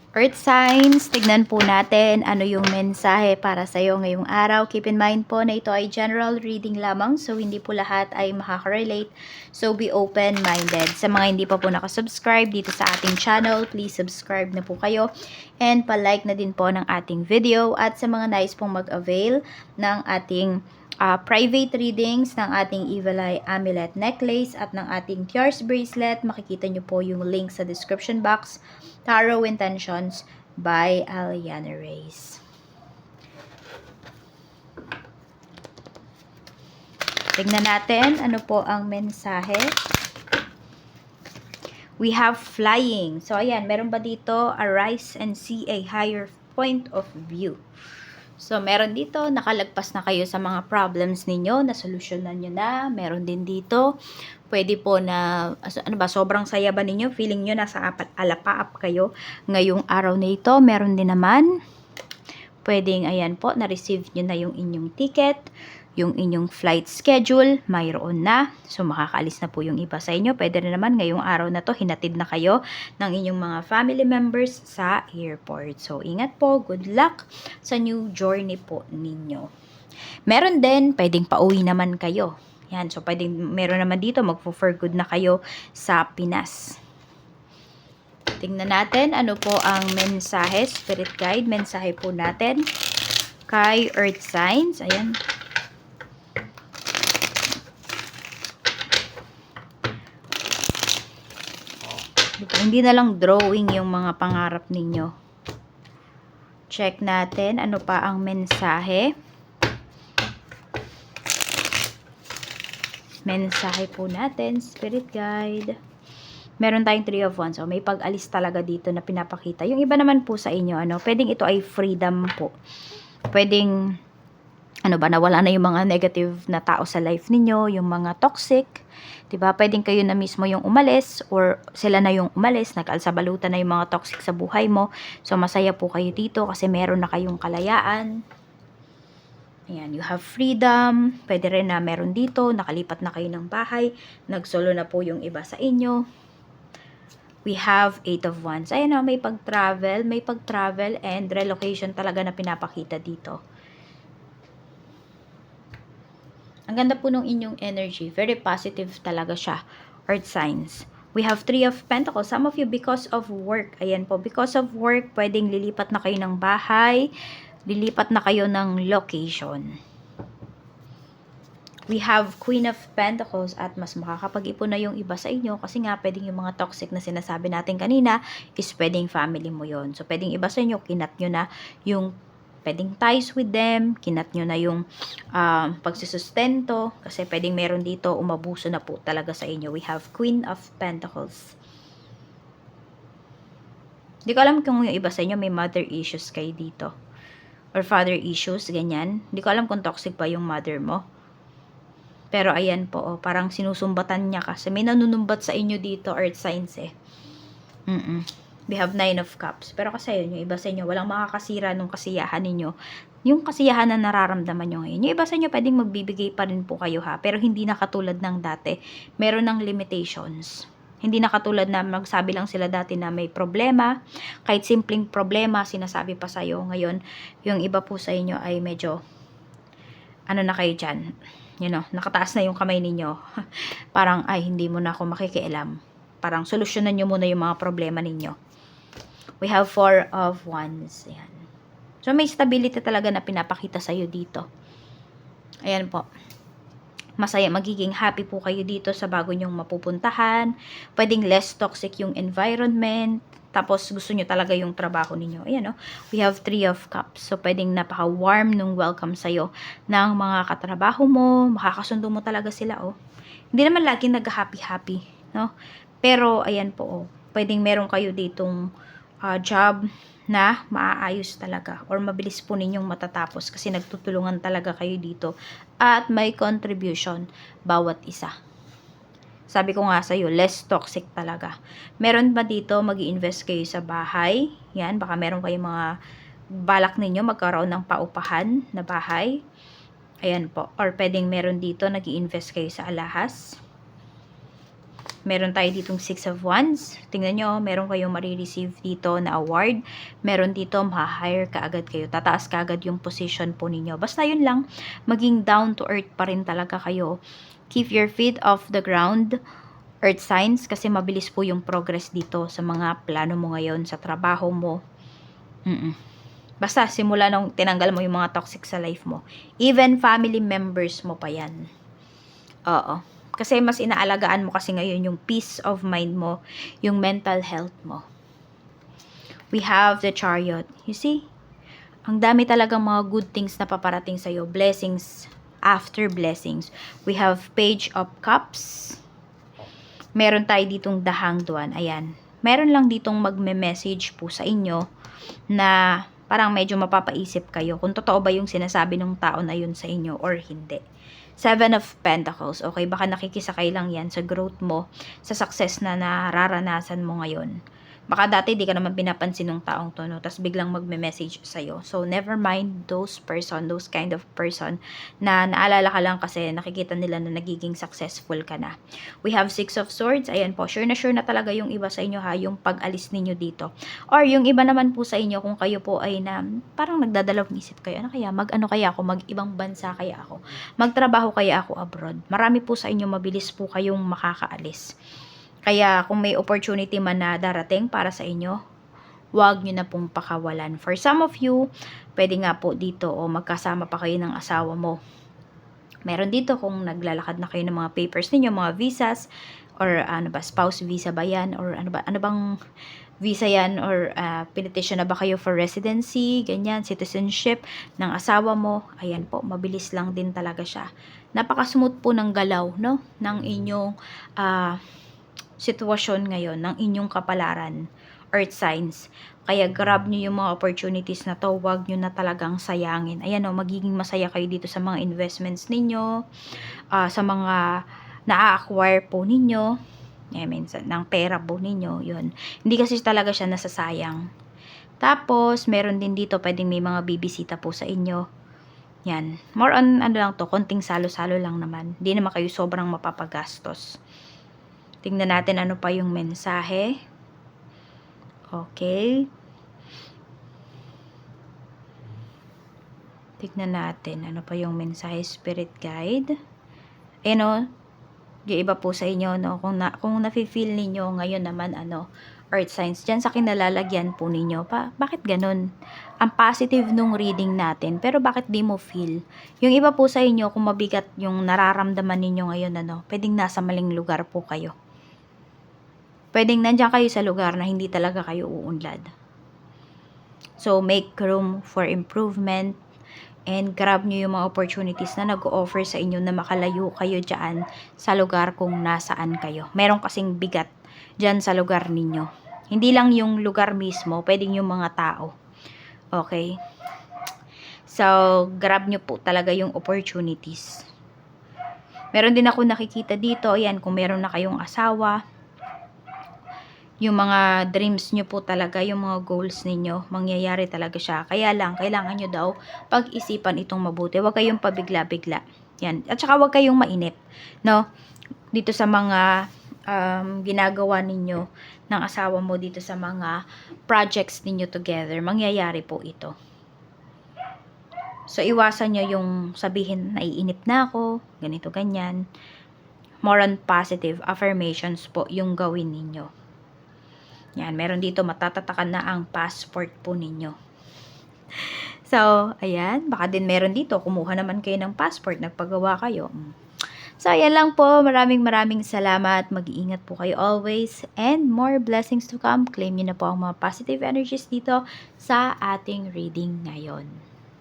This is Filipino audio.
Earth signs, tignan po natin ano yung mensahe para sa iyo ngayong araw. Keep in mind po na ito ay general reading lamang, so hindi po lahat ay makaka-relate. So be open-minded. Sa mga hindi pa po nakasubscribe dito sa ating channel, please subscribe na po kayo. And palike na din po ng ating video. At sa mga nais pong mag-avail ng ating private readings ng ating Evil Eye Amulet Necklace at ng ating Tears Bracelet, makikita nyo po yung link sa description box. Tarot Intentions by Aliana Reyes. Tignan natin ano po ang mensahe. We have flying. So ayan, meron ba dito arise and see a higher point of view. So meron dito, nakalagpas na kayo sa mga problems ninyo, nasolusyonan nyo na. Meron din dito, pwede po na, ano ba, sobrang saya ba ninyo? Feeling nyo nasa alapaap kayo ngayong araw na ito. Meron din naman, pwedeng, ayan po, na-receive nyo na yung inyong ticket, yung inyong flight schedule, mayroon na. So, makakaalis na po yung iba sa inyo. Pwede rin naman ngayong araw na to, hinatid na kayo ng inyong mga family members sa airport. So, ingat po. Good luck sa new journey po ninyo. Meron din, pwedeng pauwi naman kayo. Yan. So, pwedeng, meron naman dito, mag-for good na kayo sa Pinas. Tingnan natin ano po ang mensahe, spirit guide, mensahe po natin kay Earth Signs. Ayan. Hindi na lang drawing yung mga pangarap ninyo. Check natin ano pa ang mensahe. Mensahe po natin, spirit guide. Meron tayong 3 of Wands. So, may pag-alis talaga dito na pinapakita. Yung iba naman po sa inyo, ano, pwedeng ito ay freedom po. Pwedeng, ano ba, nawala na yung mga negative na tao sa life ninyo, yung mga toxic. Diba? Pwedeng kayo na mismo yung umalis or sila na yung umalis, nag-alsabalutan na yung mga toxic sa buhay mo. So, masaya po kayo dito kasi meron na kayong kalayaan. Ayan, you have freedom. Pwede rin na meron dito, nakalipat na kayo ng bahay, nagsolo na po yung iba sa inyo. We have 8 of Wands. Ayan na, may pag-travel and relocation talaga na pinapakita dito. Ang ganda po nung inyong energy. Very positive talaga siya. Earth signs. We have 3 of Pentacles. Some of you because of work. Ayan po. Because of work, pwedeng lilipat na kayo ng bahay. Lilipat na kayo ng location. We have Queen of Pentacles at mas makakapag-ipon na yung iba sa inyo kasi nga pwedeng yung mga toxic na sinasabi natin kanina is pwedeng family mo yon. So pwedeng iba sa inyo, kinat nyo na yung pwedeng ties with them, kinat nyo na yung pagsusustento kasi pwedeng meron dito umabuso na po talaga sa inyo. We have Queen of Pentacles. Hindi ko alam kung yung iba sa inyo may mother issues kayo dito or father issues, ganyan. Hindi ko alam kung toxic ba yung mother mo. Pero ayan po, oh, parang sinusumbatan niya kasi may nanunumbat sa inyo dito, Earth signs eh. We have 9 of Cups. Pero kasi yun, yung iba sa inyo, walang makakasira nung kasiyahan ninyo. Yung kasiyahan na nararamdaman nyo ngayon. Yung iba sa inyo, pwedeng magbibigay pa rin po kayo ha. Pero hindi na katulad ng dati. Meron ng limitations. Hindi na katulad na magsabi lang sila dati na may problema. Kahit simpleng problema, sinasabi pa sa'yo. Ngayon, yung iba po sa inyo ay medyo, ano na kayo dyan, you know, nakataas na yung kamay ninyo. Parang, ay, hindi mo na ako makikialam. Parang, solusyonan nyo muna yung mga problema ninyo. We have 4 of Wands. Ayan. So, may stability talaga na pinapakita sa'yo dito. Ayan po. Masaya, magiging happy po kayo dito sa bago nyong mapupuntahan. Pwedeng less toxic yung environment. Tapos, gusto nyo talaga yung trabaho ninyo. Ayan, no? We have 3 of Cups. So, pwedeng napaka-warm nung welcome sa'yo ng mga katrabaho mo. Makakasundo mo talaga sila, oh. Hindi naman laging nag-happy-happy, no? Pero, ayan po, oh. Pwedeng meron kayo ditong job na maaayos talaga. Or mabilis po ninyong matatapos kasi nagtutulungan talaga kayo dito. At may contribution bawat isa. Sabi ko nga sa'yo, less toxic talaga. Meron ba dito, mag-i-invest kayo sa bahay? Yan, baka meron kayong mga balak ninyo magkaroon ng paupahan na bahay. Ayan po. Or pwedeng meron dito, nag-i-invest kayo sa alahas. Meron tayo ditong 6 of Wands. Tingnan nyo, meron kayong marireceive dito na award. Meron dito, ma-hire kaagad kayo. Tataas kaagad yung position po ninyo. Basta yun lang, maging down to earth pa rin talaga kayo. Keep your feet off the ground, earth signs, kasi mabilis po yung progress dito sa mga plano mo ngayon, sa trabaho mo. Basta, simula nung tinanggal mo yung mga toxic sa life mo. Even family members mo pa yan. Oo. Kasi mas inaalagaan mo kasi ngayon yung peace of mind mo, yung mental health mo. We have the Chariot. You see? Ang dami talagang mga good things na paparating sa'yo. Blessings after blessings. We have Page of Cups. Meron tayo ditong The Hanged One. Ayan. Meron lang ditong magme-message po sa inyo na parang medyo mapapaisip kayo kung totoo ba yung sinasabi ng tao na yun sa inyo or hindi. 7 of Pentacles. Okay, baka nakikisakay lang yan sa growth mo, sa success na nararanasan mo ngayon. Baka dati di ka naman pinapansin ng taong to, no? Tapos biglang magme-message sa'yo. So, never mind those kind of person na naalala ka lang kasi nakikita nila na nagiging successful ka na. We have 6 of Swords. Ayan po, sure na talaga yung iba sa inyo ha, yung pag-alis ninyo dito. Or yung iba naman po sa inyo, kung kayo po ay na parang nagdadalawang isip kayo, ano kaya ako, mag-ibang bansa kaya ako, magtrabaho kaya ako abroad. Marami po sa inyo, mabilis po kayong makakaalis. Kaya kung may opportunity man na darating para sa inyo, huwag nyo na pong pakawalan. For some of you, pwede nga po dito o magkasama pa kayo ng asawa mo. Meron dito kung naglalakad na kayo ng mga papers ninyo, mga visas, or ano ba, spouse visa ba yan, or ano bang visa yan, or petition na ba kayo for residency, ganyan, citizenship ng asawa mo. Ayan po, mabilis lang din talaga siya. Napaka-smooth po ng galaw, no? Ng inyong sitwasyon ngayon, ng inyong kapalaran, earth signs. Kaya grab nyo yung mga opportunities na to, wag nyo na talagang sayangin. Ayan o, magiging masaya kayo dito sa mga investments ninyo, sa mga na-acquire po ninyo, minsan, ng pera po ninyo, yun. Hindi kasi talaga siya nasasayang. Tapos, meron din dito, pwedeng may mga bibisita po sa inyo. Yan. More on, ano lang to, konting salo-salo lang naman. Hindi naman kayo sobrang mapapagastos. Tingnan natin ano pa yung mensahe. Okay. Tingnan natin ano pa yung mensahe, Spirit Guide. Yung iba po sa inyo, no? Kung nafe-feel ninyo ngayon naman, earth signs, dyan sa kinalalagyan po ninyo. Bakit ganun? Ang positive nung reading natin, pero bakit di mo feel? Yung iba po sa inyo, kung mabigat yung nararamdaman ninyo ngayon, pwedeng nasa maling lugar po kayo. Pwedeng nandiyan kayo sa lugar na hindi talaga kayo uunlad. So, make room for improvement and grab nyo yung mga opportunities na nag-o-offer sa inyo na makalayo kayo dyan sa lugar kung nasaan kayo. Meron kasing bigat dyan sa lugar ninyo. Hindi lang yung lugar mismo, pwedeng yung mga tao. Okay? So, grab nyo po talaga yung opportunities. Meron din ako nakikita dito, ayan, kung meron na kayong asawa, yung mga dreams nyo po talaga, yung mga goals ninyo, mangyayari talaga siya. Kaya lang, kailangan nyo daw pag-isipan itong mabuti. Huwag kayong pabigla-bigla. Yan. At saka huwag kayong mainip, no? Dito sa mga ginagawa ninyo ng asawa mo, dito sa mga projects ninyo together, mangyayari po ito. So, iwasan nyo yung sabihin, naiinip na ako, ganito, ganyan. More on positive affirmations po yung gawin ninyo. Yan, meron dito matatatakan na ang passport po ninyo. So, ayan, baka din meron dito, kumuha naman kayo ng passport, nagpagawa kayo. So, ayan lang po, maraming salamat, mag-iingat po kayo always, and more blessings to come. Claim nyo na po ang mga positive energies dito sa ating reading ngayon.